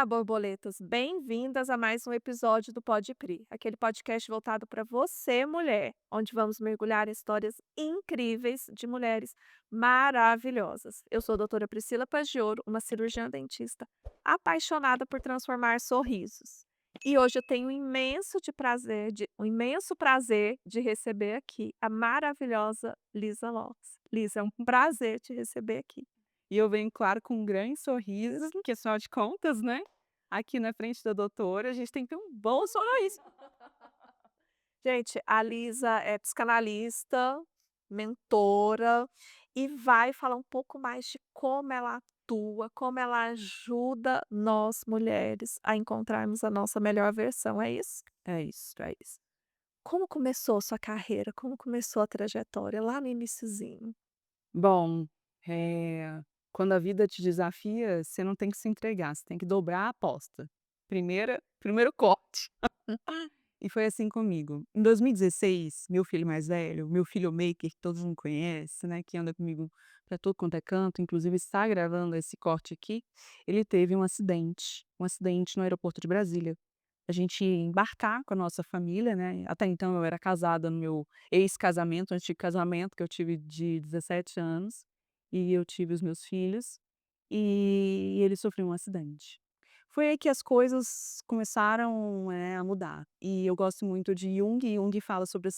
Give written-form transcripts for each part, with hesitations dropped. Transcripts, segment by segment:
Olá, borboletas! Bem-vindas a mais um episódio do Pode Crer, aquele podcast voltado para você, mulher, onde vamos mergulhar em histórias incríveis de mulheres maravilhosas. Eu sou a doutora Priscila Paggioro, uma cirurgiã dentista apaixonada por transformar sorrisos. E hoje eu tenho um imenso prazer de receber aqui a maravilhosa Lisa Lopes. Lisa, é um prazer te receber aqui. E eu venho, claro, com um grande sorriso, que afinal de contas, né, aqui na frente da doutora, a gente tem que ter um bom sorriso. Gente, a Lisa é psicanalista, mentora e vai falar um pouco mais de como ela atua, como ela ajuda nós mulheres a encontrarmos a nossa melhor versão, é isso? É isso, é isso. Como começou sua carreira? Como começou a trajetória lá no iniciozinho? Bom, quando a vida te desafia, você não tem que se entregar, você tem que dobrar a aposta. Primeiro corte. E foi assim comigo. Em 2016, meu filho mais velho, meu filho maker, que todo mundo conhece, né, que anda comigo para todo quanto é canto, inclusive está gravando esse corte aqui, ele teve um acidente no aeroporto de Brasília. A gente ia embarcar com a nossa família, né, até então eu era casada no meu ex-casamento, antigo casamento que eu tive de 17 anos, e eu tive os meus filhos, e ele sofreu um acidente. Foi aí que as coisas começaram, a mudar. E eu gosto muito de Jung, e Jung fala sobre a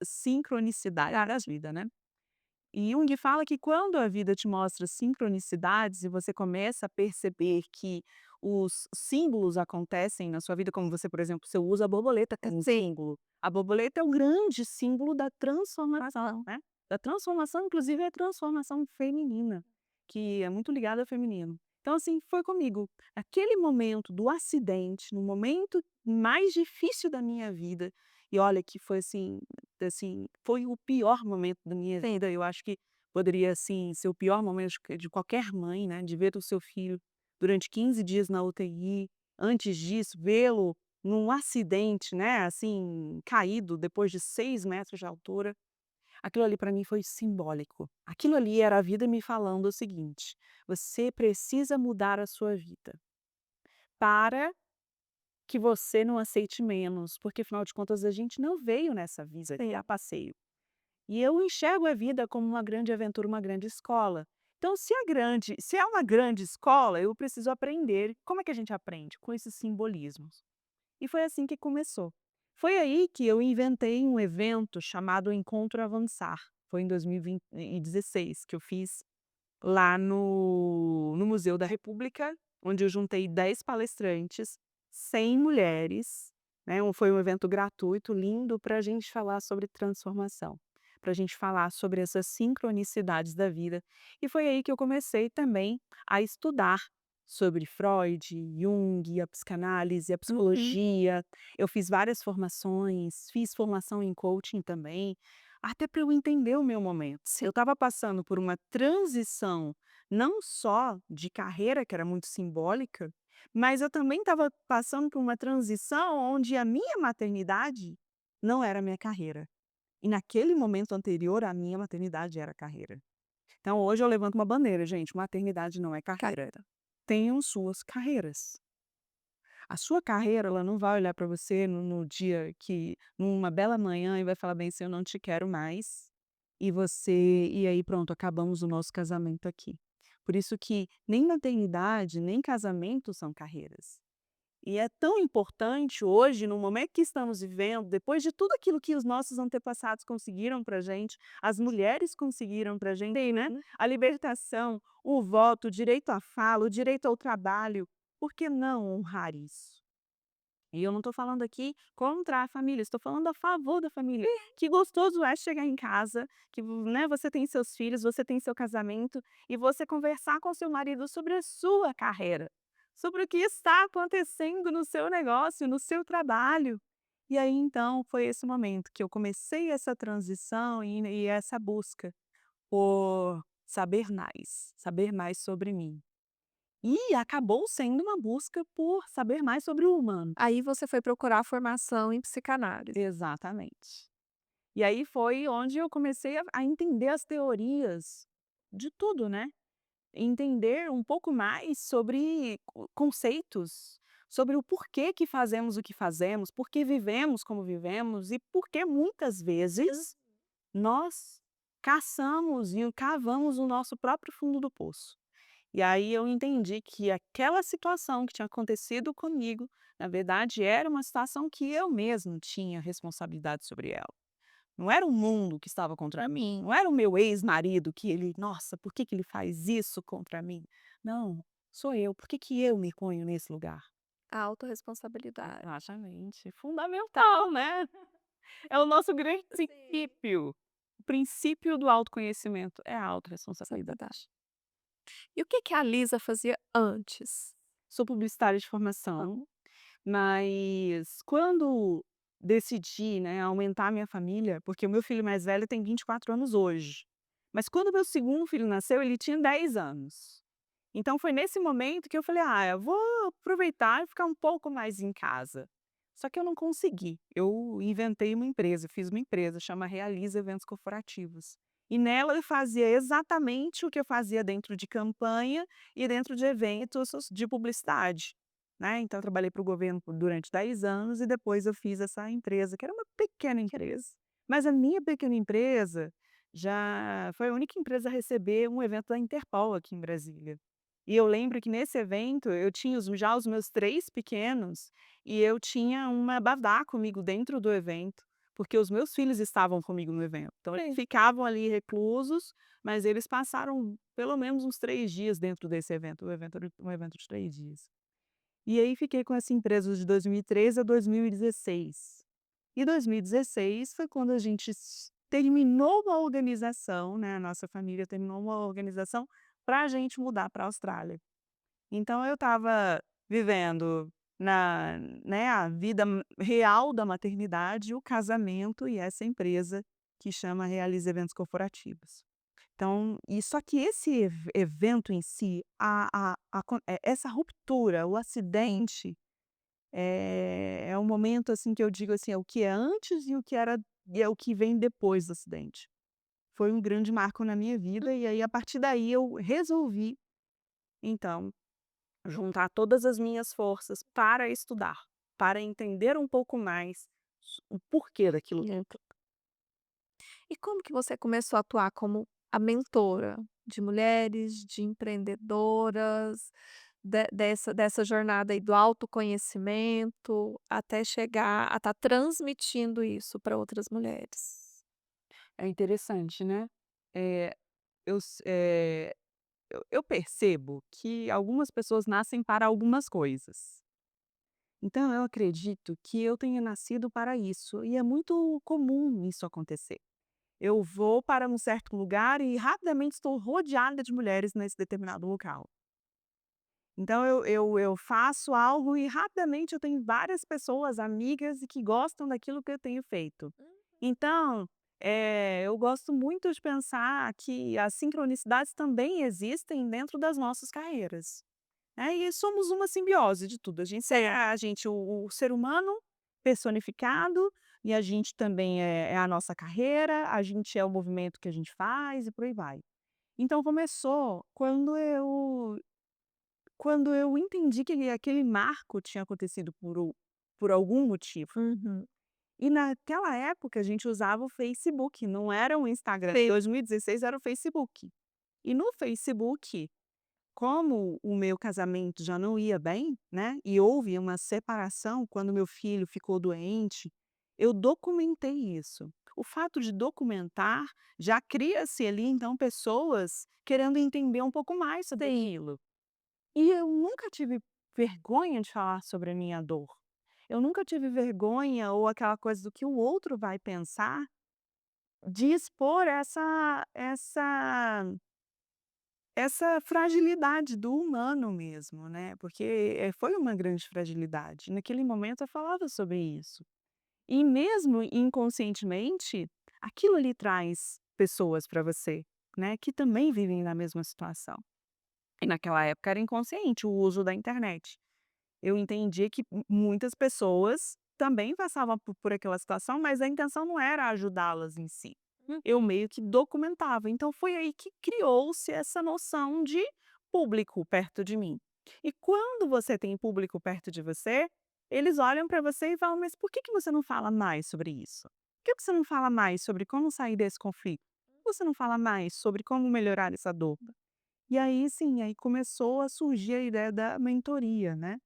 sincronicidade da vida, né. E Jung fala que quando a vida te mostra sincronicidades e você começa a perceber que os símbolos acontecem na sua vida, como você, por exemplo, você usa a borboleta como Sim. símbolo. A borboleta é o grande símbolo da transformação, né? Da transformação, inclusive é a transformação feminina, que é muito ligada ao feminino. Então, assim, foi comigo. Aquele momento do acidente, no momento mais difícil da minha vida, e olha que foi assim, foi o pior momento da minha Sim. vida, eu acho que poderia, assim, ser o pior momento de qualquer mãe, né, de ver o seu filho durante 15 dias na UTI, antes disso, vê-lo num acidente, né, assim, caído depois de 6 metros de altura. Aquilo ali para mim foi simbólico. Aquilo ali era a vida me falando o seguinte: "Você precisa mudar a sua vida, para que você não aceite menos, porque afinal de contas a gente não veio nessa vida Sim. a passeio". E eu enxergo a vida como uma grande aventura, uma grande escola. Então, se é uma grande escola, eu preciso aprender. Como é que a gente aprende? Com esses simbolismos. E foi assim que começou. Foi aí que eu inventei um evento chamado Encontro Avançar. Foi em 2016 que eu fiz lá no Museu da República, onde eu juntei 10 palestrantes, 100 mulheres, né, foi um evento gratuito, lindo, para a gente falar sobre transformação, para a gente falar sobre essas sincronicidades da vida. E foi aí que eu comecei também a estudar sobre Freud, Jung, a psicanálise, a Uhum. psicologia. Eu fiz várias formações, fiz formação em coaching também, até para eu entender o meu momento. Eu estava passando por uma transição, não só de carreira, que era muito simbólica, mas eu também estava passando por uma transição onde a minha maternidade não era a minha carreira. E naquele momento anterior, a minha maternidade era a carreira. Então hoje eu levanto uma bandeira, gente, maternidade não é carreira. Carreira. Tenham suas carreiras. A sua carreira, ela não vai olhar para você no dia que numa bela manhã e vai falar bem assim: "Eu não te quero mais", e aí pronto, acabamos o nosso casamento aqui. Por isso que nem maternidade, nem casamento são carreiras. E é tão importante hoje, no momento que estamos vivendo, depois de tudo aquilo que os nossos antepassados conseguiram pra gente, as mulheres conseguiram pra gente, né, Sim. a libertação, o voto, o direito à fala, o direito ao trabalho, por que não honrar isso? E eu não estou falando aqui contra a família, estou falando a favor da família. Que gostoso é chegar em casa, que, né, você tem seus filhos, você tem seu casamento e você conversar com seu marido sobre a sua carreira, sobre o que está acontecendo no seu negócio, no seu trabalho. E aí então foi esse momento que eu comecei essa transição e essa busca por saber mais sobre mim. E acabou sendo uma busca por saber mais sobre o humano. Aí você foi procurar formação em psicanálise. Exatamente. E aí foi onde eu comecei a entender as teorias de tudo, né. entender um pouco mais sobre conceitos, sobre o porquê que fazemos o que fazemos, por que vivemos como vivemos e por que muitas Hum. vezes nós caçamos e cavamos o nosso próprio fundo do poço. E aí eu entendi que aquela situação que tinha acontecido comigo, na verdade, era uma situação que eu mesmo tinha responsabilidade sobre ela. Não era o mundo que estava contra mim, não era o meu ex-marido que ele, nossa, por que que ele faz isso contra mim? Não, sou eu. Por que que eu me ponho nesse lugar? A autorresponsabilidade. Exatamente, fundamental, né? É o nosso grande Sim. princípio. O princípio do autoconhecimento é a Responsabilidade. autorresponsabilidade. E o que que a Lisa fazia antes? Sou publicitária de Hã. formação, mas quando decidi, né, aumentar a minha família, porque o meu filho mais velho tem 24 anos hoje, mas quando meu segundo filho nasceu, ele tinha 10 anos. Então foi nesse momento que eu falei: "Ah, eu vou aproveitar e ficar um pouco mais em casa". Só que eu não consegui. Eu inventei uma empresa, fiz uma empresa, chama Realiza Eventos Corporativos. E nela eu fazia exatamente o que eu fazia dentro de campanha e dentro de eventos de publicidade, né. Então eu trabalhei para o governo durante 10 anos e depois eu fiz essa empresa, que era uma pequena empresa. Mas a minha pequena empresa já foi a única empresa a receber um evento da Interpol aqui em Brasília. E eu lembro que nesse evento eu tinha já os meus 3 pequenos, e eu tinha uma babá comigo dentro do evento, porque os meus filhos estavam comigo no evento. Então eles ficavam ali reclusos, mas eles passaram pelo menos uns 3 dias dentro desse evento, o evento era um evento de 3 dias. E aí fiquei com essa empresa de 2013 a 2016. E 2016 foi quando a gente terminou uma organização, né, a nossa família terminou uma organização para a gente mudar para a Austrália. Então eu estava vivendo na né, a vida real da maternidade, o casamento e essa empresa que chama Realiza Eventos Corporativos. Então, e só que esse evento em si, essa ruptura, o acidente, é um momento, assim, que eu digo assim, é o que é antes e o que era e é o que vem depois do acidente. Foi um grande marco na minha vida e aí a partir daí eu resolvi, então, juntar todas as minhas forças para estudar, para entender um pouco mais o porquê daquilo tudo. E como que você começou a atuar como a mentora de mulheres, de empreendedoras, dessa jornada aí do autoconhecimento, até chegar a estar transmitindo isso para outras mulheres? É interessante, né. Eh, eu s eu percebo que algumas pessoas nascem para algumas coisas. Então eu acredito que eu tenha nascido para isso, e é muito comum isso acontecer. Eu vou para um certo lugar e rapidamente estou rodeada de mulheres nesse determinado local. Então eu faço algo e rapidamente eu tenho várias pessoas, amigas e que gostam daquilo que eu tenho feito. Então, eu gosto muito de pensar que as sincronicidades também existem dentro das nossas carreiras, né, e somos uma simbiose de tudo. A gente o ser humano personificado, e a gente também é a nossa carreira, a gente é o movimento que a gente faz e por aí vai. Então começou quando eu entendi que aquele marco tinha acontecido por algum motivo. Uhum. E naquela época a gente usava o Facebook, não era o Instagram. Sim. 2016 era o Facebook. E no Facebook, como o meu casamento já não ia bem, né, e houve uma separação quando meu filho ficou doente, eu documentei isso. O fato de documentar, já cria-se ali então pessoas querendo entender um pouco mais sobre Sim. aquilo. E eu nunca tive vergonha de falar sobre a minha dor. Eu nunca tive vergonha ou aquela coisa do que o outro vai pensar, de expor essa fragilidade do humano mesmo, né, porque, foi uma grande fragilidade. Naquele momento eu falava sobre isso. E mesmo inconscientemente, aquilo ali traz pessoas para você, né, que também vivem na mesma situação. E naquela época era inconsciente o uso da internet. Eu entendi que muitas pessoas também passavam por aquela situação, mas a intenção não era ajudá-las em si. Hum. Eu meio que documentava, então foi aí que criou-se essa noção de público perto de mim. E quando você tem público perto de você, eles olham para você e falam: "Mas por que você não fala mais sobre isso? Por que você não fala mais sobre como sair desse conflito? Por que você não fala mais sobre como melhorar essa dor?" E aí sim, aí começou a surgir a ideia da mentoria, né,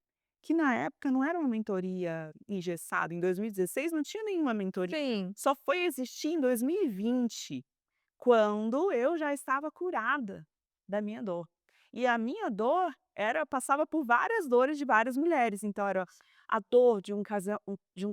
que na época não era uma mentoria engessada, em 2016 não tinha nenhuma mentoria, Sim. só foi existir em 2020, quando eu já estava curada da minha dor. E a minha dor passava por várias dores de várias mulheres, então era a dor de um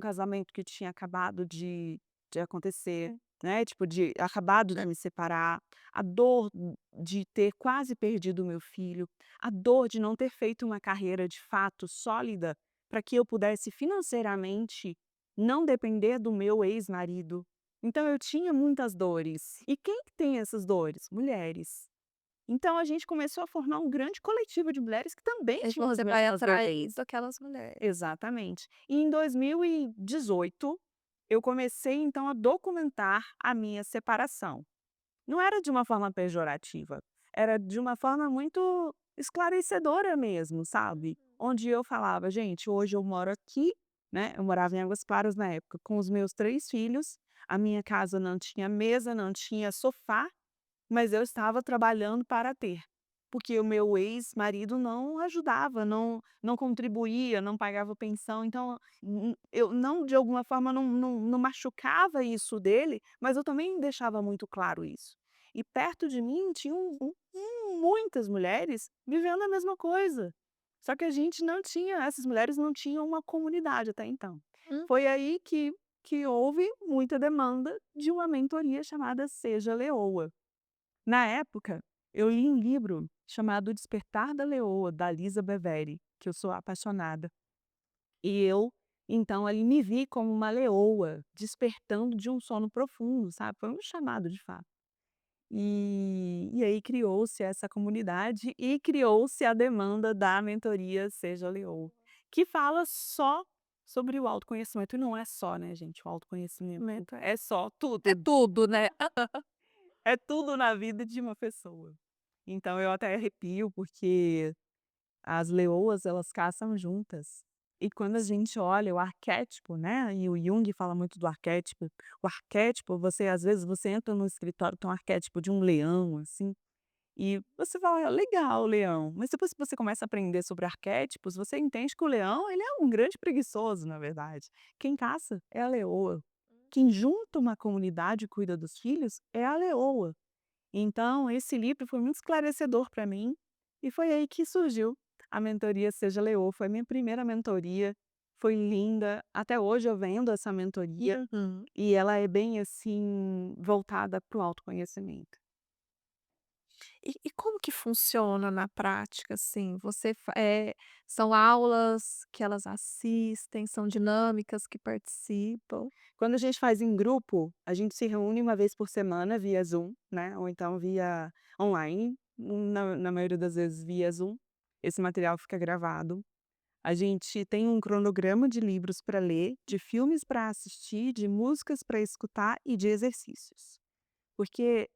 casamento que tinha acabado de acontecer, né, tipo, de acabado de me separar, a dor de ter quase perdido o meu filho, a dor de não ter feito uma carreira de fato sólida para que eu pudesse financeiramente não depender do meu ex-marido. Então eu tinha muitas dores. E quem que tem essas dores? Mulheres. Então a gente começou a formar um grande coletivo de mulheres que também E tinham as você vai mesmas dores. atrás daquelas mulheres. Exatamente. E em 2018, eu comecei então a documentar a minha separação. Não era de uma forma pejorativa, era de uma forma muito esclarecedora mesmo, sabe. Onde eu falava: "Gente, hoje eu moro aqui", né, eu morava em Águas Claras na época, com os meus 3 filhos, a minha casa não tinha mesa, não tinha sofá, mas eu estava trabalhando para ter, porque o meu ex-marido não ajudava, não contribuía, não pagava pensão, então, eu não de alguma forma não machucava isso dele, mas eu também deixava muito claro isso. E perto de mim tinham muitas mulheres vivendo a mesma coisa, só que a gente não tinha essas mulheres não tinham uma comunidade até então. Hum. Foi aí que houve muita demanda de uma mentoria chamada Seja Leoa. Na época, eu li um livro chamado O Despertar da Leoa, da Lisa Bevere, que eu sou apaixonada. E eu, então, ali me vi como uma leoa despertando de um sono profundo, sabe? Foi um chamado de fato. E aí criou-se essa comunidade e criou-se a demanda da mentoria Seja Leoa, que fala só sobre o autoconhecimento. E não é só, né, gente? O autoconhecimento Meta é só é tudo. tudo, né. É tudo na vida de uma pessoa. Então eu até arrepio, porque as leoas elas caçam juntas. E quando a gente olha o arquétipo, né, e o Jung fala muito do arquétipo, o arquétipo você às vezes você entra no escritório, tem um arquétipo de um leão, assim, e você fala: "Ah, legal, leão", mas depois que você começa a aprender sobre arquétipos, você entende que o leão ele é um grande preguiçoso, na verdade. Quem caça é a leoa. Quem junta uma comunidade e cuida dos filhos é a leoa. Então, esse livro foi muito esclarecedor para mim, e foi aí que surgiu a mentoria Seja Leoa, foi a minha primeira mentoria, foi linda, até hoje eu vendo essa mentoria, Uhum. e ela é bem, assim, voltada para o autoconhecimento. E como que funciona na prática, assim? São aulas que elas assistem, são dinâmicas que participam? Quando a gente faz em grupo, a gente se reúne uma vez por semana via Zoom, né, ou então via online, na maioria das vezes via Zoom, esse material fica gravado. A gente tem um cronograma de livros para ler, de filmes para assistir, de músicas para escutar e de exercícios. Porque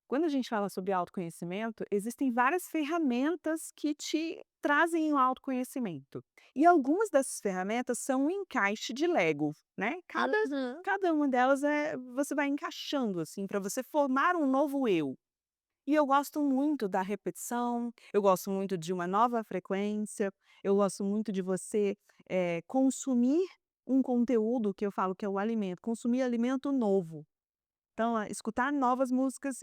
quando a gente fala sobre autoconhecimento, existem várias ferramentas que te trazem o autoconhecimento. E algumas dessas ferramentas são um encaixe de Lego, né? Uhum. Cada uma delas você vai encaixando assim para você formar um novo eu. E eu gosto muito da repetição, eu gosto muito de uma nova frequência, eu gosto muito de você, consumir um conteúdo que eu falo que é o alimento, consumir alimento novo. Então, escutar novas músicas,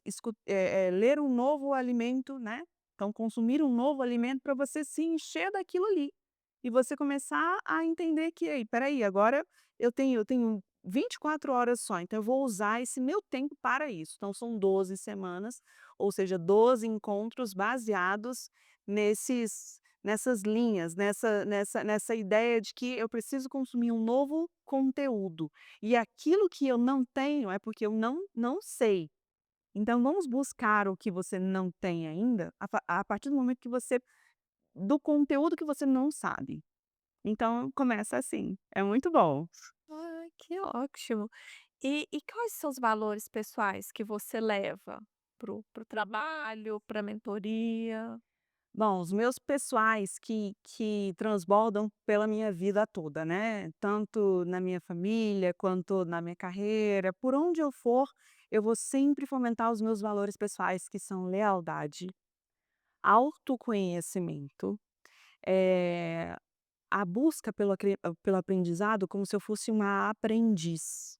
ler um novo alimento, né, então consumir um novo alimento para você se encher daquilo ali. E você começar a entender que: "Ei, espera aí, agora eu tenho 24 horas só, então eu vou usar esse meu tempo para isso". Então são 12 semanas, ou seja, 12 encontros baseados nessas linhas, nessa ideia de que eu preciso consumir um novo conteúdo. E aquilo que eu não tenho é porque eu não sei. Então vamos buscar o que você não tem ainda, a partir do momento que você do conteúdo que você não sabe. Então começa assim, é muito bom. Ai, que ótimo. E quais são os valores pessoais que você leva pro trabalho, pra mentoria? Bom, os meus pessoais que transbordam pela minha vida toda, né, tanto na minha família, quanto na minha carreira, por onde eu for, eu vou sempre fomentar os meus valores pessoais, que são lealdade, autoconhecimento, eh, a busca pelo aprendizado como se eu fosse uma aprendiz,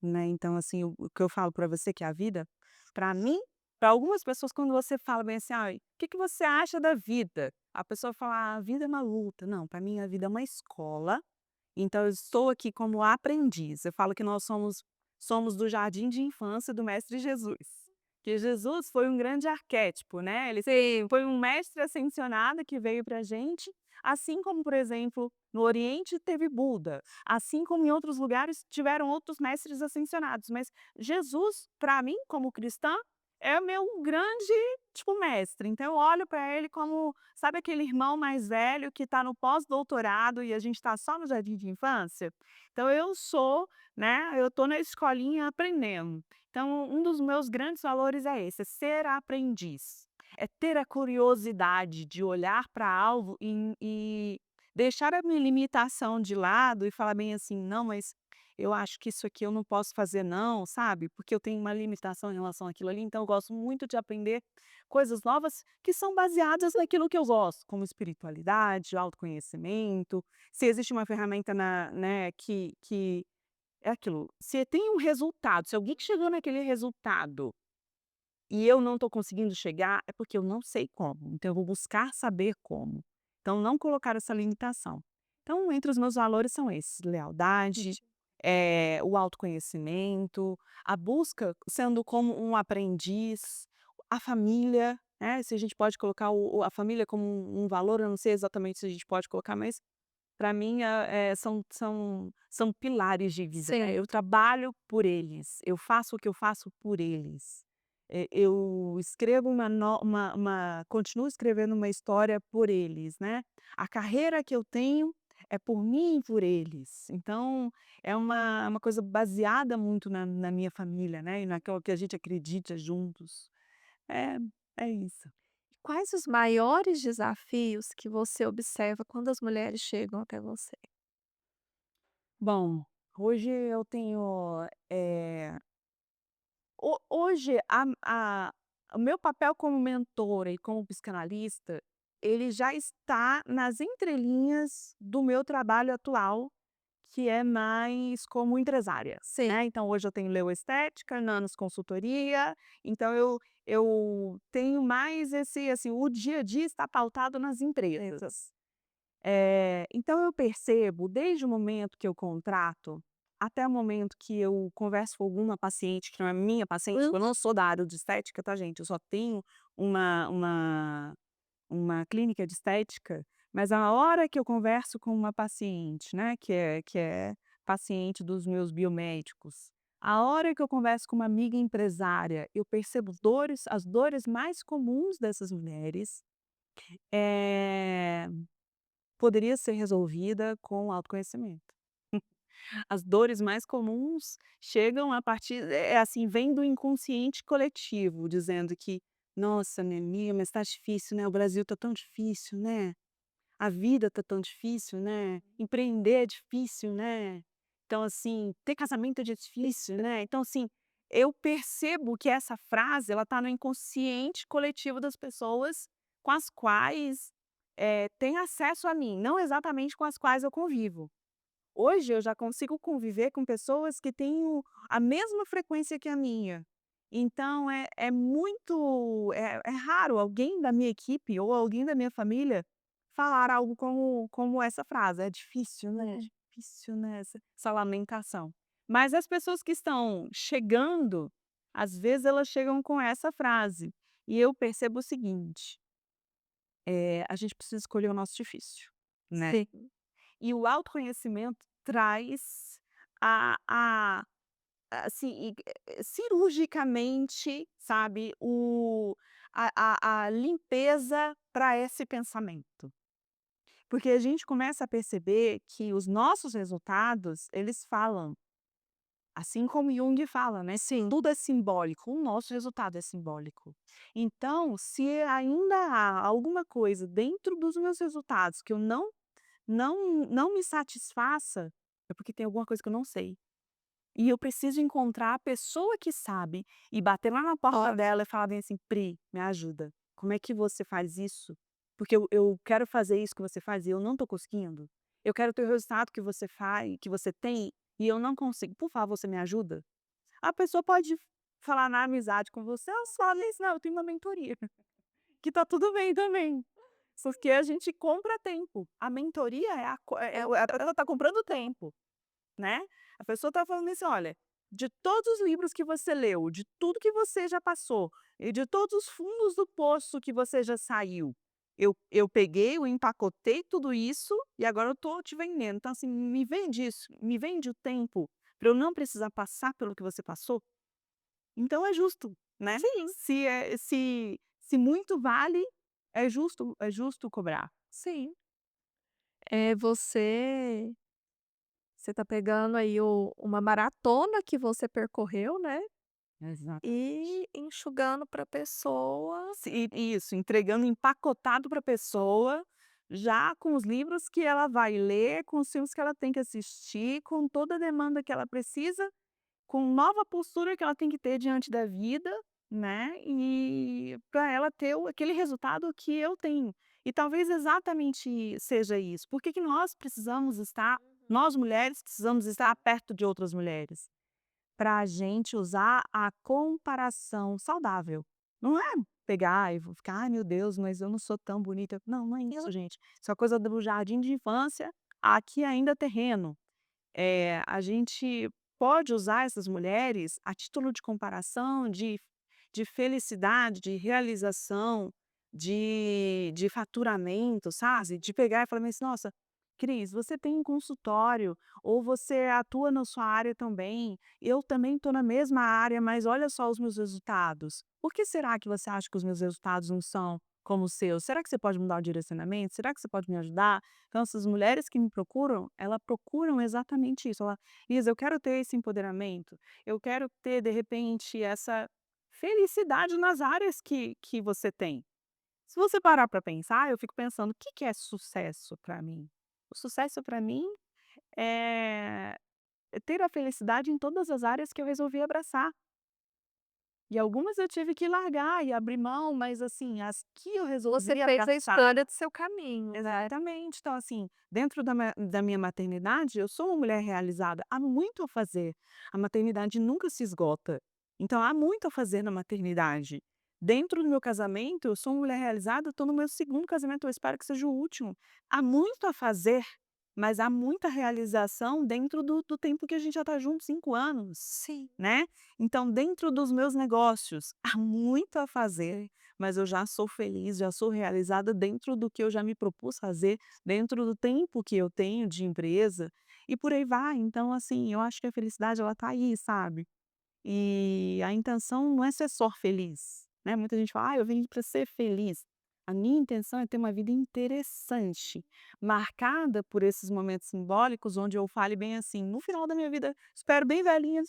né, então assim, o que eu falo para você que é a vida, para mim, para algumas pessoas quando você fala bem assim: "Ai, o que que você acha da vida?", a pessoa fala: "Ah, a vida é uma luta", não, para mim a vida é uma escola, então eu estou aqui como aprendiz, eu falo que nós somos do jardim de infância do mestre Jesus, que Jesus foi um grande arquétipo, né, ele Sim, foi um mestre ascensionado que veio pra gente, assim como, por exemplo, no Oriente teve Buda, assim como em outros lugares tiveram outros mestres ascensionados, mas Jesus, para mim, como cristã, é o meu grande, tipo, mestre. Então eu olho para ele como, sabe aquele irmão mais velho que está no pós-doutorado e a gente está só no jardim de infância? Então eu sou, né, eu estou na escolinha aprendendo. Então um dos meus grandes valores é esse, é ser aprendiz. É ter a curiosidade de olhar para algo e deixar a minha limitação de lado e falar bem assim: "Não, mas eu acho que isso aqui eu não posso fazer não", sabe, porque eu tenho uma limitação em relação àquilo ali, então eu gosto muito de aprender coisas novas que são baseadas naquilo que eu gosto, como espiritualidade, autoconhecimento, se existe uma ferramenta né, que é aquilo, se tem um resultado, se alguém chegou naquele resultado e eu não estou conseguindo chegar, é porque eu não sei como, então eu vou buscar saber como. Então não colocar essa limitação. Então entre os meus valores são esses: lealdade, entendi. o autoconhecimento, a busca sendo como um aprendiz, a família, né, se a gente pode colocar a família como um valor, eu não sei exatamente se a gente pode colocar, mas para mim são pilares de vida, né, Sim. eu trabalho por eles, eu faço o que eu faço por eles. Eu escrevo continuo escrevendo uma história por eles, né. A carreira que eu tenho é por mim e por eles. Então, é uma coisa baseada muito na minha família, né, e naquilo que a gente acredita juntos. É, é isso. Quais os maiores desafios que você observa quando as mulheres chegam até você? Bom, hoje eu tenho, hoje o meu papel como mentora e como psicanalista, ele já está nas entrelinhas do meu trabalho atual, que é mais como empresária, Sim, né. Então hoje eu tenho Leo Estética, Nanos Consultoria, então eu tenho mais esse, assim, o dia a dia está pautado nas beleza. empresas. Então eu percebo, desde o momento que eu contrato, até o momento que eu converso com alguma paciente que não é minha paciente, Hum, eu não sou da área de estética, tá, gente, eu só tenho uma uma uma clínica de estética, mas a hora que eu converso com uma paciente, né, que é paciente dos meus biomédicos, a hora que eu converso com uma amiga empresária, eu percebo as dores mais comuns dessas mulheres, eh poderia ser resolvida com autoconhecimento. As dores mais comuns chegam a partir assim, vem do inconsciente coletivo, dizendo que: "Nossa, Nenia, mas tá difícil, né, o Brasil tá tão difícil, né, a vida tá tão difícil, né, empreender é difícil, né, então, assim, ter casamento é difícil, né". Então, assim, eu percebo que essa frase ela tá no inconsciente coletivo das pessoas com as quais, têm acesso a mim, não exatamente com as quais eu convivo. Hoje eu já consigo conviver com pessoas que têm a mesma frequência que a minha. Então é muito é raro alguém da minha equipe ou alguém da minha família falar algo como essa frase: "É difícil, né", essa lamentação. Mas as pessoas que estão chegando, às vezes elas chegam com essa frase, e eu percebo o seguinte, a gente precisa escolher o nosso difícil, né. sim. E o autoconhecimento traz a assim, cirurgicamente, sabe, a limpeza para esse pensamento. Porque a gente começa a perceber que os nossos resultados, eles falam. Assim como Jung fala, né, Sim. tudo é simbólico, o nosso resultado é simbólico. Então, se ainda há alguma coisa dentro dos meus resultados que eu não me satisfaça, é porque tem alguma coisa que eu não sei. E eu preciso encontrar a pessoa que sabe e bater lá na porta Ótimo. dela e falar bem assim: "Pri, me ajuda. Como é que você faz isso? Porque eu quero fazer isso que você faz e eu não estou conseguindo. Eu quero ter o resultado que você tem e eu não consigo. Por favor, você me ajuda?". A pessoa pode falar na amizade com você ou só nisso: "Não, eu tenho uma mentoria", que tá tudo bem também. Porque a gente compra tempo. A mentoria é a co é o ela tá comprando tempo. Né. A pessoa está falando assim: "Olha, de todos os livros que você leu, de tudo que você já passou e de todos os fundos do poço que você já saiu, eu peguei, eu empacotei tudo isso e agora eu estou te vendendo. Então, assim, me vende isso, me vende o tempo para eu não precisar passar pelo que você passou". Então é justo, né. Sim, Se muito vale, é justo cobrar. sim. É você tá pegando aí uma maratona que você percorreu, né, Exatamente. e enxugando pra pessoa. Isso, entregando empacotado para a pessoa, já com os livros que ela vai ler, com os filmes que ela tem que assistir, com toda a demanda que ela precisa, com nova postura que ela tem que ter diante da vida, né, e para ela ter aquele resultado que eu tenho. E talvez exatamente seja isso. Por que que nós mulheres precisamos estar perto de outras mulheres? Para a gente usar a comparação saudável. Não é pegar e vou ficar: "Ai meu Deus, mas eu não sou tão bonita". Não, não é isso gente, isso é coisa do jardim de infância, aqui ainda é terreno. A gente pode usar essas mulheres a título de comparação, de felicidade, de realização, de faturamento, sabe, de pegar e falar assim: "Nossa, Cris, você tem um consultório ou você atua na sua área também, eu também estou na mesma área, mas olha só os meus resultados. Por que será que você acha que os meus resultados não são como os seus? Será que você pode mudar o direcionamento? Será que você pode me ajudar?". Então essas mulheres que me procuram, elas procuram exatamente isso, ela: "Lisa, eu quero ter esse empoderamento, eu quero ter, de repente, essa felicidade nas áreas que você tem". Se você parar para pensar, eu fico pensando: "O que que é sucesso para mim?". O sucesso para mim é ter a felicidade em todas as áreas que eu resolvi abraçar. E algumas eu tive que largar e abrir mão, mas, assim, as que eu Você resolvi fez a abraçar. escolha do seu caminho, né. Exatamente. Então, assim, dentro da minha maternidade, eu sou uma mulher realizada. Há muito a fazer. A maternidade nunca se esgota. Então, há muito a fazer na maternidade. Dentro do meu casamento, eu sou uma mulher realizada, estou no meu segundo casamento, eu espero que seja o último. Há muito a fazer, mas há muita realização dentro do tempo que a gente já está junto, 5 anos, Sim. né? Então, dentro dos meus negócios, há muito a fazer, mas eu já sou feliz, já sou realizada dentro do que eu já me propus fazer, dentro do tempo que eu tenho de empresa, e por aí vai. Então, assim, eu acho que a felicidade ela tá aí, sabe. E a intenção não é ser só feliz, né, muita gente fala: "Ah, eu vim para ser feliz". A minha intenção é ter uma vida interessante, marcada por esses momentos simbólicos onde eu fale bem assim, no final da minha vida, espero bem velhinha,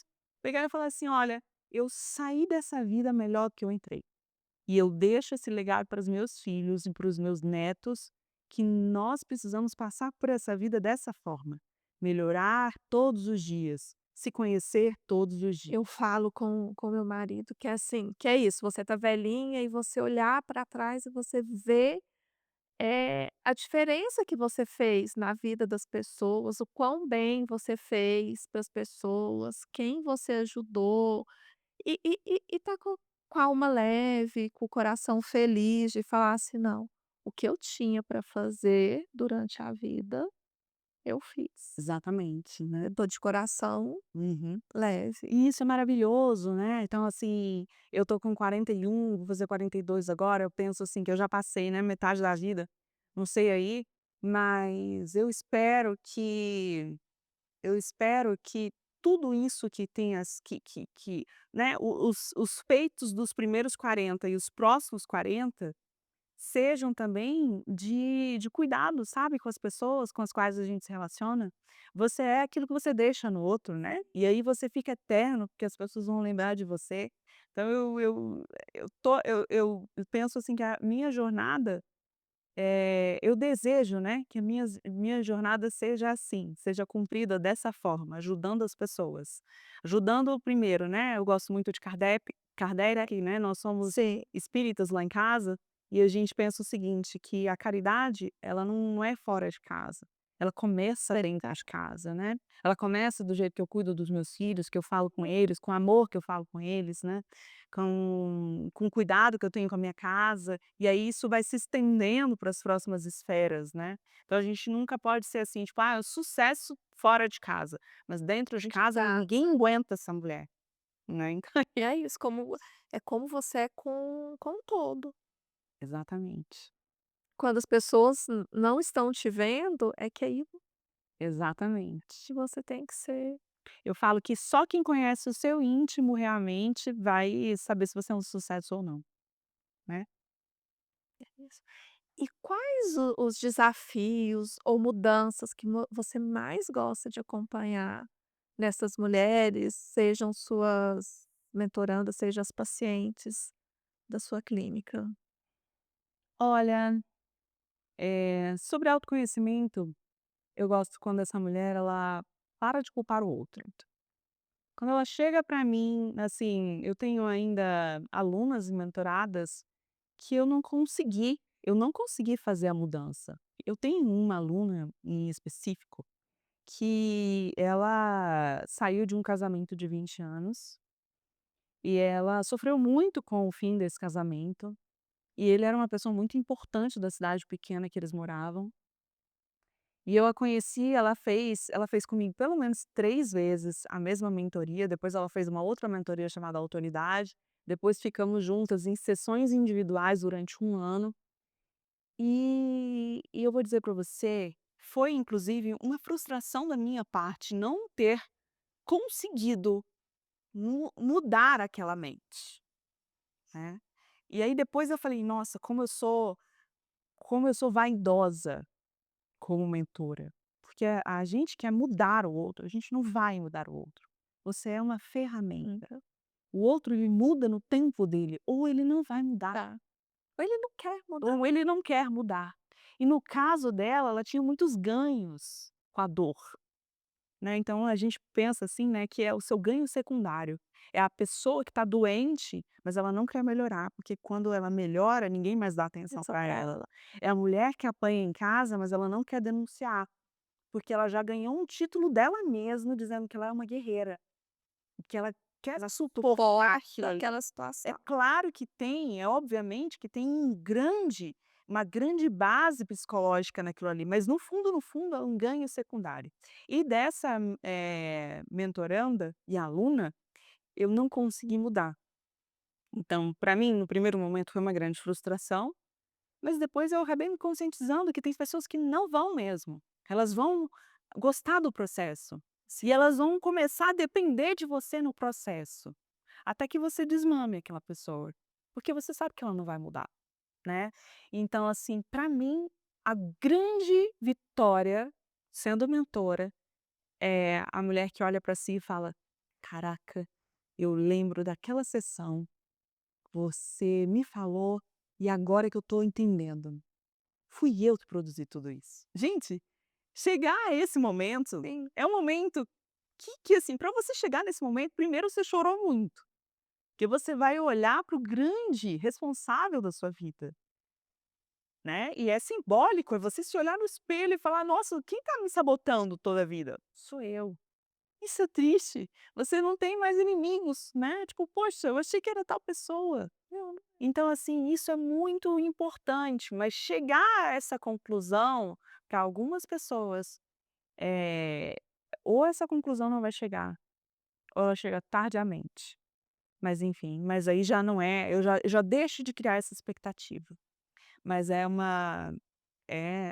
pegar e falar assim: "Olha, eu saí dessa vida melhor do que eu entrei". E eu deixo esse legado para os meus filhos e para os meus netos, que nós precisamos passar por essa vida dessa forma, melhorar todos os dias, se conhecer todos os dias. Eu falo com meu marido que é assim, que é isso, você tá velhinha e você olhar para trás e você vê, a diferença que você fez na vida das pessoas, o quão bem você fez para as pessoas, quem você ajudou, e tá com a alma leve, com o coração feliz de falar assim: "Não, o que eu tinha para fazer durante a vida, eu fiz. Exatamente, né. Eu tô de coração Uhum. leve". E isso é maravilhoso, né. Então, assim, eu tô com 41, vou fazer 42 agora, eu penso assim que eu já passei, né, metade da vida, não sei aí, mas eu espero que tudo isso que tem né, os feitos dos primeiros 40 e os próximos 40 sejam também de cuidado, sabe, com as pessoas com as quais a gente se relaciona. Você é aquilo que você deixa no outro, né, e aí você fica eterno, porque as pessoas vão lembrar de você. Então eu penso assim que a minha jornada, eu desejo, né, que a minha jornada seja assim, seja cumprida dessa forma, ajudando as pessoas. Ajudando primeiro, né, eu gosto muito de Kardec, né, nós somos Sim. espíritas lá em casa, e a gente pensa o seguinte, que a caridade, ela não é fora de casa, ela começa dentro de casa, né. Ela começa do jeito que eu cuido dos meus filhos, que eu falo com eles, com o amor que eu falo com eles, né, com o cuidado que eu tenho com a minha casa, e aí isso vai se estendendo para as próximas esferas, né. Então a gente nunca pode ser assim, tipo: "Ah, o sucesso fora de casa", mas dentro de De casa casa. ninguém aguenta essa mulher, né, então E é isso, como você é com o todo. exatamente, Quando as pessoas não estão te vendo, é que aí exatamente. que você tem que ser. Eu falo que só quem conhece o seu íntimo realmente vai saber se você é um sucesso ou não, né. Isso. E quais os desafios ou mudanças que você mais gosta de acompanhar nessas mulheres, sejam suas mentorandas, sejam as pacientes da sua clínica? Olha, sobre autoconhecimento, eu gosto quando essa mulher ela para de culpar o outro. Quando ela chega para mim, assim, eu tenho ainda alunas e mentoradas que eu não consegui fazer a mudança. Eu tenho uma aluna em específico que ela saiu de um casamento de 20 anos e ela sofreu muito com o fim desse casamento, e ele era uma pessoa muito importante da cidade pequena que eles moravam. E eu a conheci, ela fez comigo pelo menos 3 vezes a mesma mentoria, depois ela fez uma outra mentoria chamada Autoridade, depois ficamos juntas em sessões individuais durante 1 ano. E eu vou dizer para você, foi inclusive uma frustração da minha parte não ter conseguido mudar aquela mente, né. E aí depois eu falei: "Nossa, como eu sou vaidosa". Como mentora, porque a gente quer mudar o outro, a gente não vai mudar o outro. Você é uma Hum, ferramenta. O outro ele muda no tempo dele, ou ele não vai mudar, tá. Ele não quer mudar. ou ele não quer mudar. E no caso dela, ela tinha muitos ganhos com a dor, né, então a gente pensa assim, né, que é o seu ganho secundário. É a pessoa que está doente, mas ela não quer melhorar, porque quando ela melhora, ninguém mais dá atenção Isso para pra ela. ela. É a mulher que apanha em casa, mas ela não quer denunciar. Porque ela já ganhou um título dela mesma dizendo que ela é uma guerreira, que ela quer suportar aquilo Suporta ali. aquela É situação. claro que tem, é obviamente que tem uma grande base psicológica naquilo ali, mas no fundo é um ganho secundário. E dessa, mentoranda e aluna, eu não consegui mudar. Então, para mim, no primeiro momento foi uma grande frustração, mas depois eu acabei me conscientizando que tem pessoas que não vão mesmo. Elas vão gostar do processo. E elas vão começar a depender de você no processo, até que você desmame aquela pessoa, porque você sabe que ela não vai mudar, né. Então, assim, para mim, a grande vitória sendo mentora é a mulher que olha para si e fala: "Caraca, eu lembro daquela sessão, você me falou e agora que eu estou entendendo". Fui eu que produzi tudo isso. Gente, chegar a esse momento Sim, é um momento que assim, para você chegar nesse momento, primeiro você chorou muito, porque você vai olhar para o grande responsável da sua vida, né, e é simbólico, é você se olhar no espelho e falar: "Nossa, quem tá me sabotando toda a vida? Sou eu". Isso é triste, você não tem mais inimigos, né, tipo: "Poxa, eu achei que era tal pessoa". Então, assim, isso é muito importante, mas chegar a essa conclusão, para algumas pessoas, eh, ou essa conclusão não vai chegar, ou ela chega tardiamente. Mas enfim, mas aí já não é eu já deixo de criar essa expectativa. Mas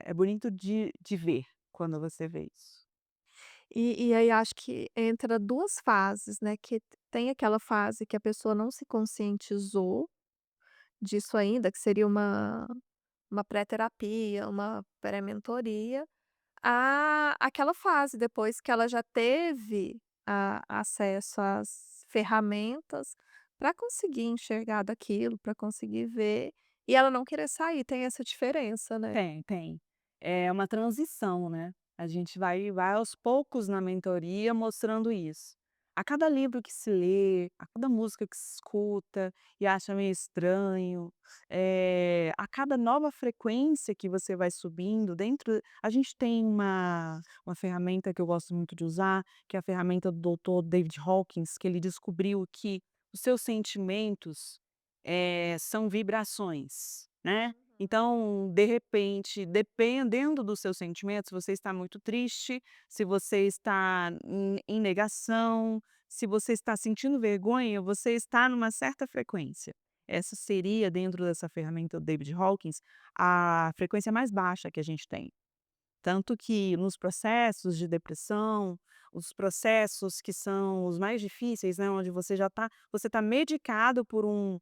é bonito de ver quando você vê isso. e aí acho que entra 2 fases, né, que tem aquela fase que a pessoa não se conscientizou disso ainda, que seria uma pré-terapia, uma pré-mentoria, a aquela fase depois que ela já teve a acesso às ferramentas para conseguir enxergar daquilo, para conseguir ver, e ela não querer sair, tem essa diferença, né. Tem, tem. É uma transição, né. A gente vai aos poucos na mentoria mostrando isso. A cada livro que se lê, a cada música que se escuta e acha meio estranho, a cada nova frequência que você vai subindo dentro a gente tem uma ferramenta que eu gosto muito de usar, que é a ferramenta do doutor David Hawkins, que ele descobriu que os seus sentimentos, são vibrações, né. Então, de repente, dependendo dos seus sentimentos, você está muito triste, se você está em negação, se você está sentindo vergonha, você está numa certa frequência. Essa seria, dentro dessa ferramenta do David Hawkins, a frequência mais baixa que a gente tem. Tanto que nos processos de depressão, os processos que são os mais difíceis, né, onde você tá medicado por um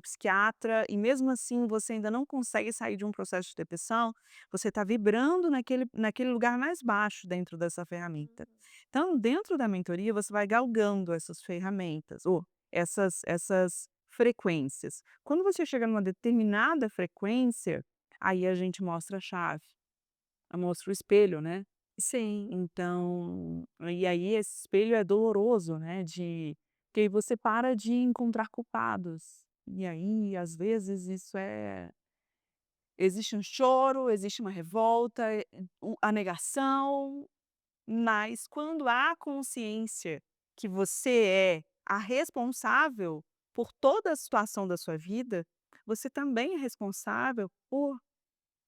psiquiatra e mesmo assim você ainda não consegue sair de um processo de depressão, você está vibrando naquele lugar mais baixo dentro dessa ferramenta. Então, dentro da mentoria, você vai galgando essas ferramentas ou essas frequências. Quando você chega numa determinada frequência, aí a gente mostra a chave. Mostra o espelho, né. Sim, Então e aí esse espelho é doloroso, né, que aí você para de encontrar culpados. E aí, às vezes, existe um choro, existe uma revolta, a negação, mas quando há consciência que você é a responsável por toda a situação da sua vida, você também é responsável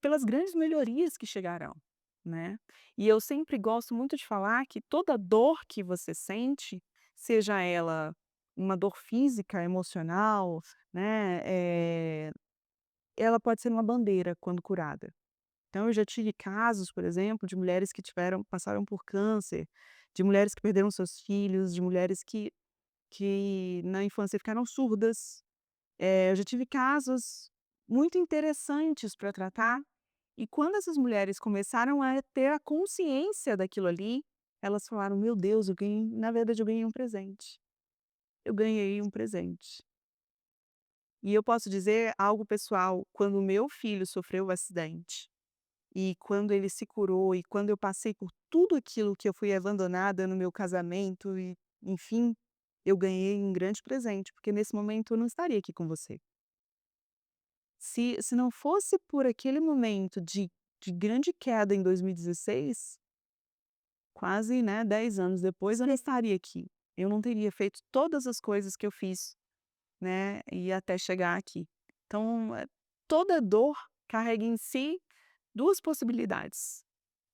pelas grandes melhorias que chegarão, né. E eu sempre gosto muito de falar que toda dor que você sente, seja ela uma dor física, emocional, né, ela pode ser uma bandeira quando curada. Então eu já tive casos, por exemplo, de mulheres que passaram por câncer, de mulheres que perderam seus filhos, de mulheres que na infância ficaram surdas. Eu já tive casos muito interessantes para tratar, e quando essas mulheres começaram a ter a consciência daquilo ali, elas falaram: "Meu Deus, eu ganhei na verdade eu ganhei um presente. Eu ganhei um presente". E eu posso dizer algo pessoal, quando o meu filho sofreu o acidente, e quando ele se curou, e quando eu passei por tudo aquilo que eu fui abandonada no meu casamento e, enfim, eu ganhei um grande presente, porque nesse momento eu não estaria aqui com você. Se não fosse por aquele momento de grande queda em 2016, quase, né, 10 anos depois, eu não sim. estaria aqui. Eu não teria feito todas as coisas que eu fiz, né, e até chegar aqui. Então, toda dor carrega em si 2 possibilidades.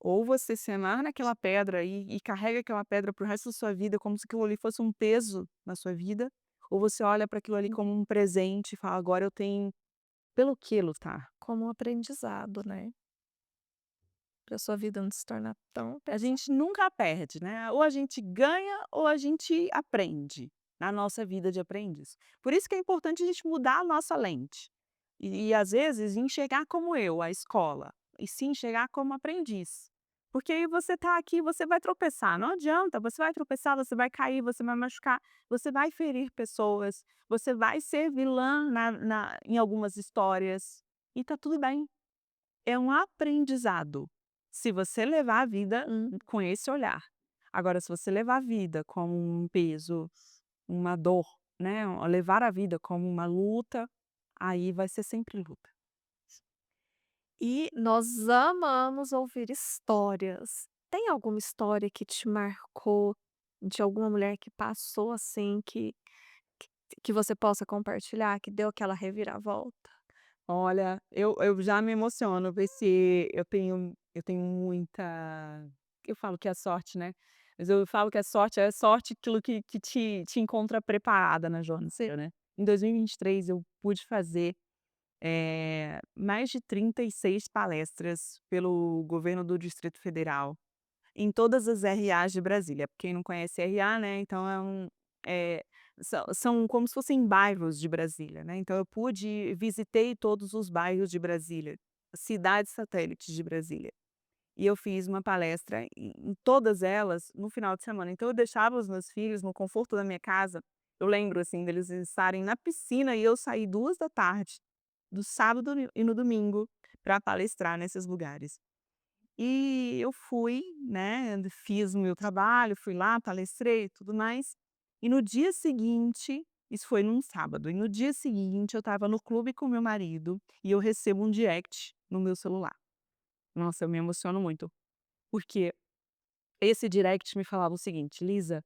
Ou você se amarra naquela pedra e carrega aquela pedra para o resto da sua vida como se aquilo ali fosse um peso na sua vida, ou você olha para aquilo ali como um presente e fala: "Agora eu tenho pelo que lutar". Como um aprendizado, né, pra sua vida não se tornar tão A pesada. gente nunca perde, né, ou a gente ganha ou a gente aprende, na nossa vida de aprendiz. Por isso que é importante a gente mudar a nossa lente, e às vezes enxergar como eu, a escola, e se enxergar como aprendiz. Porque aí você está aqui, você vai tropeçar, não adianta, você vai tropeçar, você vai cair, você vai machucar, você vai ferir pessoas, você vai ser vilã em algumas histórias, e tá tudo bem. É um aprendizado, se você levar a vida Hum. com esse olhar. Agora se você levar a vida como um peso, uma dor, né, levar a vida como uma luta, aí vai ser sempre luta. E nós amamos ouvir histórias. Tem alguma história que te marcou, de alguma mulher que passou assim, que que você possa compartilhar, que deu aquela reviravolta? Olha, eu já me emociono, porque eu tenho muita eu falo que é sorte, né, mas eu falo que é sorte aquilo que te encontra preparada na Sim. jornada, né. Em 2023 eu pude fazer mais de 36 palestras pelo governo do Distrito Federal, em todas as RAs de Brasília. Quem não conhece RA, né, então é são como se fossem bairros de Brasília, né, então eu visitei todos os bairros de Brasília, cidades satélites de Brasília. E eu fiz uma palestra em todas elas no final de semana. Então eu deixava os meus filhos no conforto da minha casa. Eu lembro, assim, deles estarem na piscina e eu sair 2 da tarde, do sábado e no domingo, para palestrar nesses lugares. E eu fui, né, fiz o meu trabalho, fui lá, palestrei e tudo mais. E no dia seguinte, isso foi num sábado, e no dia seguinte eu estava no clube com meu marido e eu recebo um direct no meu celular. Nossa, eu me emociono muito. Porque esse direct me falava o seguinte: "Lisa,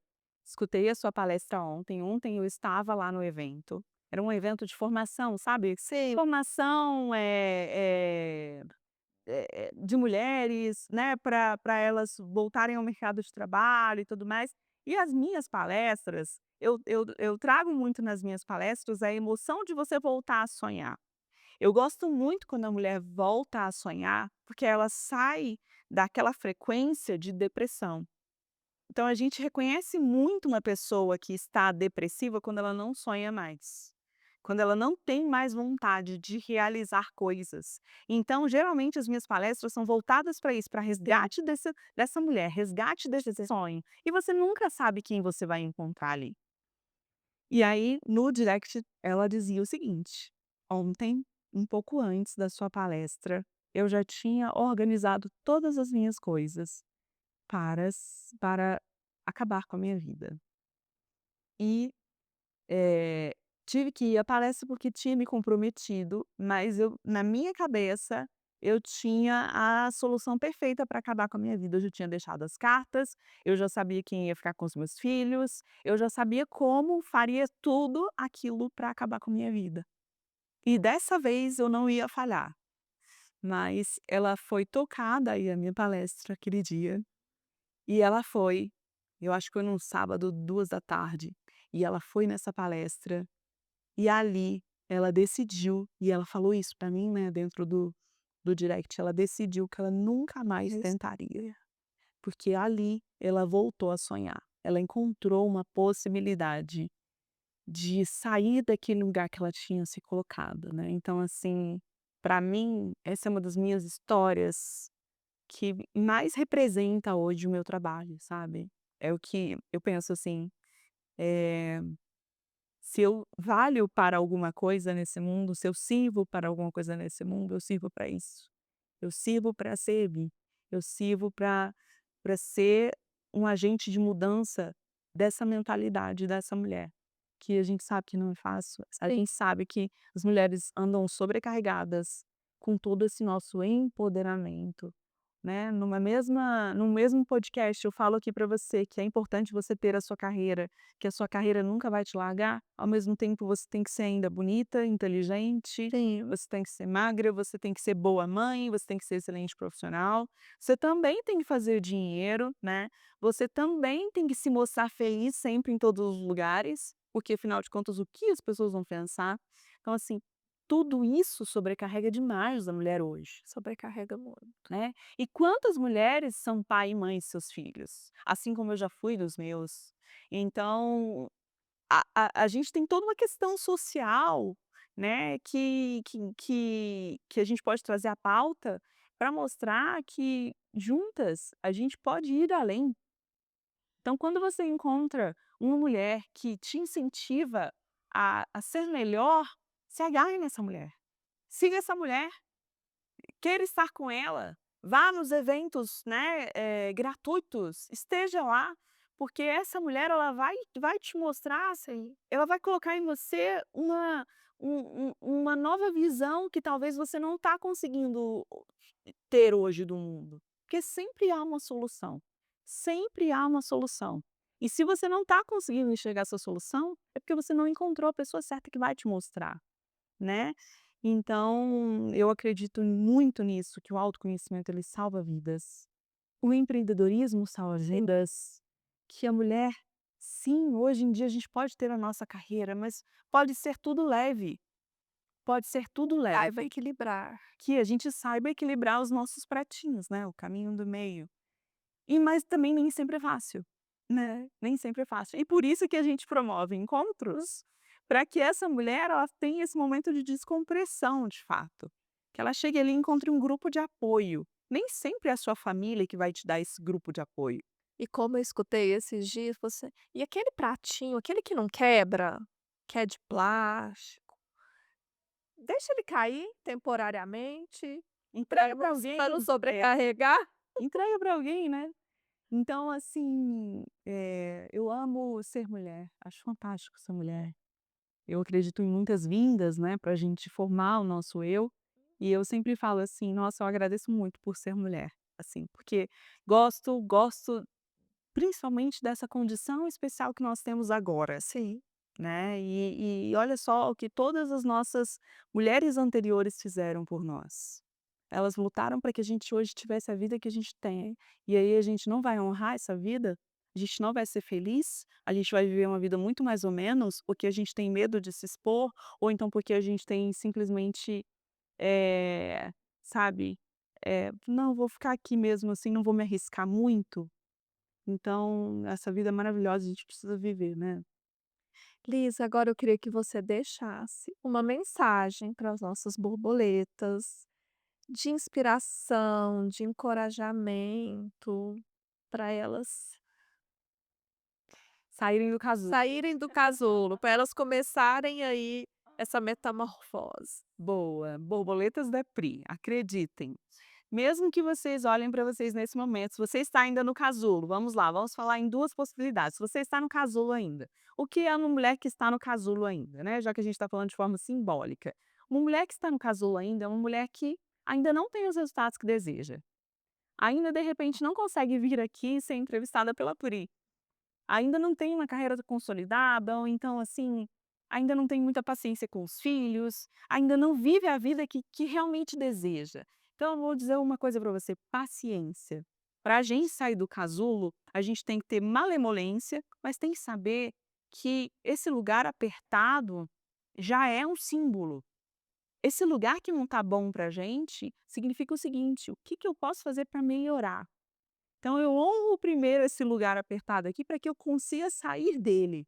escutei a sua palestra ontem. Ontem eu estava lá no evento". Era um evento de formação, sabe? Sim, Formação, de mulheres, né, para elas voltarem ao mercado de trabalho e tudo mais. E as minhas palestras, eu trago muito nas minhas palestras a emoção de você voltar a sonhar. Eu gosto muito quando a mulher volta a sonhar, porque ela sai daquela frequência de depressão. Então a gente reconhece muito uma pessoa que está depressiva quando ela não sonha mais, quando ela não tem mais vontade de realizar coisas. Então, geralmente, as minhas palestras são voltadas para isso, para resgate dessa mulher, resgate desse sonho. E você nunca sabe quem você vai encontrar ali. E aí, no direct, ela dizia o seguinte: "Ontem, um pouco antes da sua palestra, eu já tinha organizado todas as minhas coisas para acabar com a minha vida. E, eh, tive que ir à palestra porque tinha me comprometido, mas eu na minha cabeça, eu tinha a solução perfeita para acabar com a minha vida. Eu já tinha deixado as cartas, eu já sabia quem ia ficar com os meus filhos, eu já sabia como faria tudo aquilo para acabar com a minha vida. E dessa vez eu não ia falhar". Mas ela foi tocada aí a minha palestra aquele dia, e ela foi, eu acho que foi num sábado, 2 da tarde, e ela foi nessa palestra, e ali ela decidiu, e ela falou isso pra mim, né, dentro do direct, ela decidiu que ela nunca mais tentaria, porque ali ela voltou a sonhar, ela encontrou uma possibilidade de sair daquele lugar que ela tinha se colocado, né. Então, assim, pra mim, essa é uma das minhas histórias que mais representa hoje o meu trabalho, sabe. É o que eu penso assim, eh, se eu valho para alguma coisa nesse mundo, se eu sirvo para alguma coisa nesse mundo, eu sirvo para isso. Eu sirvo para servir, eu sirvo para ser um agente de mudança dessa mentalidade dessa mulher, que a gente sabe que não é fácil, a sim. gente sabe que as mulheres andam sobrecarregadas com todo esse nosso empoderamento, né, no mesmo podcast eu falo aqui para você que é importante você ter a sua carreira, que a sua carreira nunca vai te largar, ao mesmo tempo você tem que ser ainda bonita, inteligente, Sim, você tem que ser magra, você tem que ser boa mãe, você tem que ser excelente profissional, você também tem que fazer dinheiro, né, você também tem que se mostrar feliz sempre em todos os lugares, porque afinal de contas o que as pessoas vão pensar? Então assim, tudo isso sobrecarrega demais a mulher hoje. sobrecarrega muito. Né. E quantas mulheres são pai e mãe de seus filhos, assim como eu já fui dos meus. Então, a gente tem toda uma questão social, né, que a gente pode trazer à pauta para mostrar que juntas a gente pode ir além. Então quando você encontra uma mulher que te incentiva a ser melhor, se agarre nessa mulher. Siga essa mulher. Queira estar com ela, vá nos eventos, né, gratuitos, esteja lá, porque essa mulher ela vai te mostrar, assim, ela vai colocar em você uma nova visão que talvez você não está conseguindo ter hoje do mundo, porque sempre há uma solução, sempre há uma solução. E se você não está conseguindo enxergar essa solução, é porque você não encontrou a pessoa certa que vai te mostrar. Né. Então, eu acredito muito nisso, que o autoconhecimento ele salva vidas. O empreendedorismo salva Sim, vidas, que a mulher sim, hoje em dia a gente pode ter a nossa carreira, mas pode ser tudo leve, pode ser tudo saiba leve, equilibrar. que a gente saiba equilibrar os nossos pratinhos, né, o caminho do meio. Mas também nem sempre é fácil. né, nem sempre é fácil. E por isso que a gente promove encontros, para que essa mulher ela tenha esse momento de descompressão de fato, que ela chegue ali e encontre um grupo de apoio. Nem sempre é a sua família que vai te dar esse grupo de apoio. E como eu escutei esses dias, você e aquele pratinho, aquele que não quebra, que é de plástico, deixa ele cair temporariamente, Entrega para para não alguém, sobrecarregar. entrega para alguém, né. Então assim, eu amo ser mulher, acho fantástico ser mulher. Eu acredito em muitas vindas, né, para a gente formar o nosso eu, e eu sempre falo assim: "Nossa, eu agradeço muito por ser mulher", assim, porque gosto principalmente dessa condição especial que nós temos agora, Sim, né, e olha só o que todas as nossas mulheres anteriores fizeram por nós. Elas lutaram para que a gente hoje tivesse a vida que a gente tem, e aí a gente não vai honrar essa vida, a gente não vai ser feliz, a gente vai viver uma vida muito mais ou menos, porque a gente tem medo de se expor, ou então porque a gente tem simplesmente, eh, sabe, "Não, vou ficar aqui mesmo assim, não vou me arriscar muito". Então, essa vida é maravilhosa, a gente precisa viver, né. Lisa, agora eu queria que você deixasse uma mensagem para as nossas borboletas, de inspiração, de encorajamento, para elas Saírem do casulo. saírem do casulo, para elas começarem aí essa metamorfose. Boa, borboletas da Pri, acreditem. Mesmo que vocês olhem para vocês nesse momento, se você está ainda no casulo, vamos lá, vamos falar em 2 possibilidades, se você está no casulo ainda, o que é uma mulher que está no casulo ainda, né, já que a gente está falando de forma simbólica. Uma mulher que está no casulo ainda é uma mulher que ainda não tem os resultados que deseja, ainda de repente não consegue vir aqui e ser entrevistada pela Pri. Ainda não tem uma carreira consolidada ou então, assim, ainda não tem muita paciência com os filhos, ainda não vive a vida que realmente deseja. Então eu vou dizer uma coisa para você, paciência. Para a gente sair do casulo, a gente tem que ter malemolência, mas tem que saber que esse lugar apertado já é um símbolo. Esse lugar que não está bom para a gente, significa o seguinte: "O que que eu posso fazer para melhorar?". Então eu honro primeiro esse lugar apertado aqui para que eu consiga sair dele.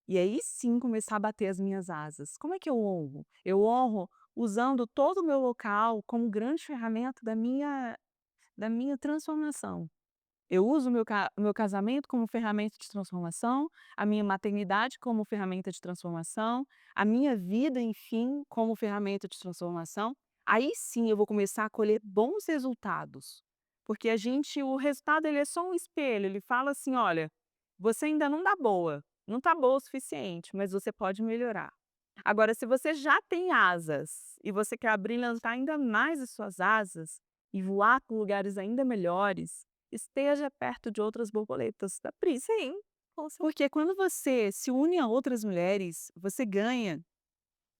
E aí sim começar a bater as minhas asas. Como é que eu honro? Eu honro usando todo o meu local como grande ferramenta da minha transformação. Eu uso o meu casamento como ferramenta de transformação, a minha maternidade como ferramenta de transformação, a minha vida, enfim, como ferramenta de transformação. Aí sim eu vou começar a colher bons resultados, porque o resultado ele é só um espelho, ele fala assim: "Olha, você ainda não dá boa, não está boa o suficiente, mas você pode melhorar". Agora se você já tem asas e você quer abrilhantar ainda mais as suas asas e voar para lugares ainda melhores, esteja perto de outras borboletas da Pri. Sim, com cer Porque quando você se une a outras mulheres, você ganha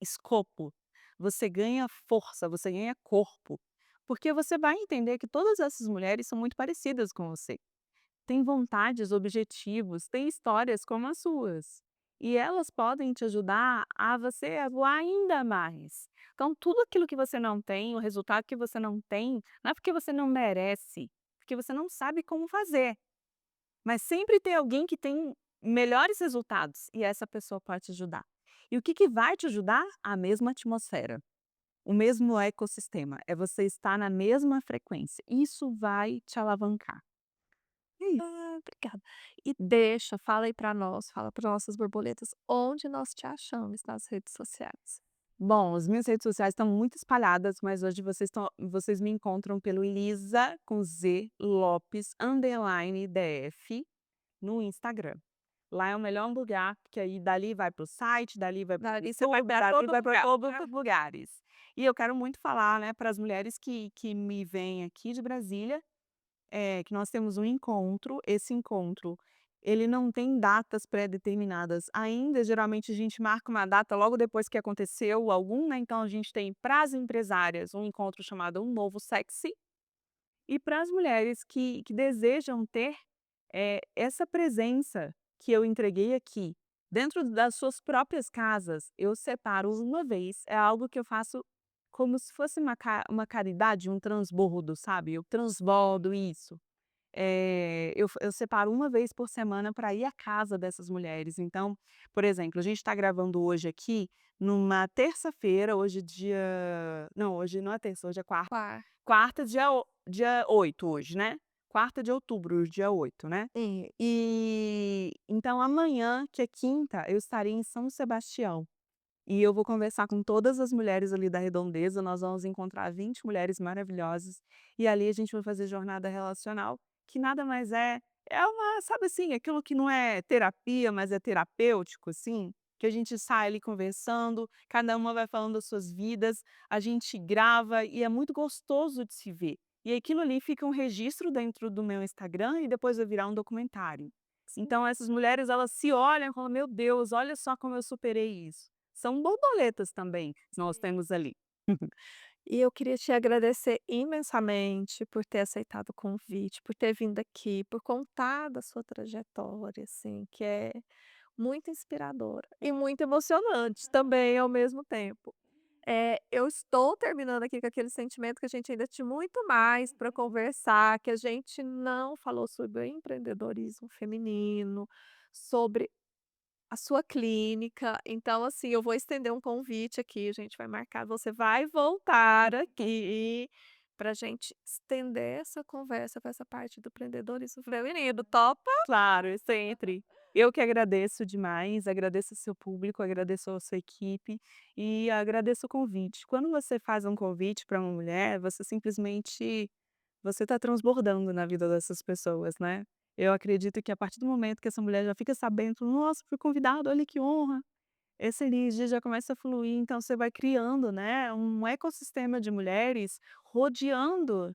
escopo, você ganha força, você ganha corpo. Porque você vai entender que todas essas mulheres são muito parecidas com você. Têm vontades, objetivos, têm histórias como as suas. E elas podem te ajudar a você a voar ainda mais. Então, tudo aquilo que você não tem, o resultado que você não tem, não é porque você não merece, porque você não sabe como fazer. Mas sempre tem alguém que tem melhores resultados e essa pessoa pode te ajudar. E o que que vai te ajudar? A mesma atmosfera, o mesmo ecossistema, é você estar na mesma frequência. Isso vai te alavancar. É isso. obrigada. E deixa, fala aí para nós, fala para nossas borboletas, onde nós te achamos nas redes sociais. Bom, as minhas redes sociais estão muito espalhadas, mas hoje vocês me encontram pelo Lisa com Z Lopes underline DF no Instagram. Lá é o melhor lugar, porque aí dali vai para o site, dali vai para o Dali você vai YouTube, para dali todo vai para lugar. todos os lugares. E eu quero muito falar, né, para as mulheres que me veem aqui de Brasília, que nós temos um encontro, esse encontro, ele não tem datas pré-determinadas ainda, geralmente a gente marca uma data logo depois que aconteceu algum, né, então a gente tem para as empresárias um encontro chamado Um Novo Sexy, e para as mulheres que desejam ter, essa presença que eu entreguei aqui, dentro das suas próprias casas, eu separo uma vez, é algo que eu faço como se fosse uma caridade, um transbordo, sabe, eu transbordo isso. eu separo uma vez por semana para ir à casa dessas mulheres. Então, por exemplo, a gente está gravando hoje aqui numa terça-feira, hoje não, hoje não é terça, hoje é quarta. Qua Quarta, dia 8 hoje, né. Quarta de outubro, dia 8, né. e E então amanhã, que é quinta, eu estarei em São Sebastião. E eu vou conversar com todas as mulheres ali da redondeza, nós vamos encontrar 20 mulheres maravilhosas, e ali a gente vai fazer jornada relacional, que nada mais é uma, sabe assim, aquilo que não é terapia, mas é terapêutico, assim, que a gente sai ali conversando, cada uma vai falando das suas vidas, a gente grava e é muito gostoso de se ver. E aquilo ali fica um registro dentro do meu Instagram e depois vai virar um documentário. sim. Então essas mulheres, elas se olham e falam: "Meu Deus, olha só como eu superei isso". São borboletas também que nós temos ali. E eu queria te agradecer imensamente por ter aceitado o convite, por ter vindo aqui, por contar da sua trajetória, assim, que é muito inspiradora e muito emocionante também ao mesmo tempo. Eu estou terminando aqui com aquele sentimento que a gente ainda tinha muito mais para conversar, que a gente não falou sobre o empreendedorismo feminino, sobre a sua clínica. Então, assim, eu vou estender um convite aqui, a gente vai marcar, você vai voltar aqui para a gente estender essa conversa para essa parte do empreendedorismo feminino, topa? Claro, sempre. Eu que agradeço demais, agradeço o seu público, agradeço a sua equipe e agradeço o convite. Quando você faz um convite para uma mulher, você está transbordando na vida dessas pessoas, né. Eu acredito que a partir do momento que essa mulher já fica sabendo: "Nossa, fui convidada, olha que honra". Essa energia já começa a fluir, então você vai criando, né, um ecossistema de mulheres rodeando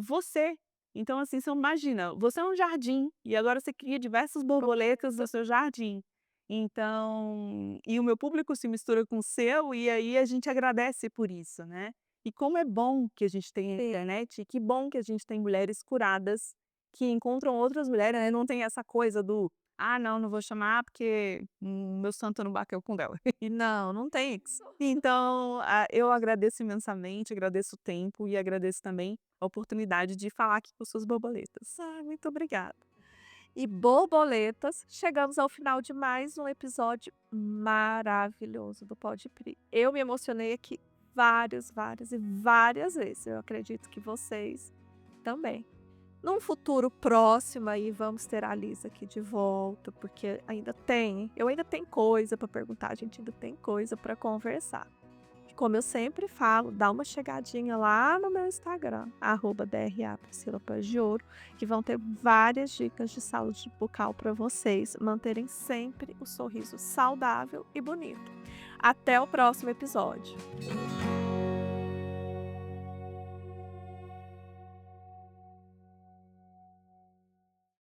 você. Então, assim, você imagina, você é um jardim e agora você cria diversas borboletas no seu jardim. Então e o meu público se mistura com o seu e aí a gente agradece por isso, né. E como é bom que a gente tem a Sim. internet, e que bom que a gente tem mulheres curadas que encontram outras mulheres, né, não tem essa coisa do: "Ah, não, não vou chamar porque, meu santo não bateu com o dela". Não, não tem isso. Então, eu agradeço imensamente, agradeço o tempo e agradeço também a oportunidade de falar aqui com suas borboletas. Ai, muito obrigada. E borboletas, chegamos ao final de mais um episódio maravilhoso do Pode Pri. Eu me emocionei aqui várias, várias e várias vezes. Eu acredito que vocês também. Num futuro próximo aí vamos ter a Lisa aqui de volta, porque eu ainda tenho coisa para perguntar, a gente ainda tem coisa para conversar. E como eu sempre falo, dá uma chegadinha lá no meu Instagram, @DRA Priscila Paz de Ouro, que vão ter várias dicas de saúde bucal para vocês manterem sempre o sorriso saudável e bonito. Até o próximo episódio.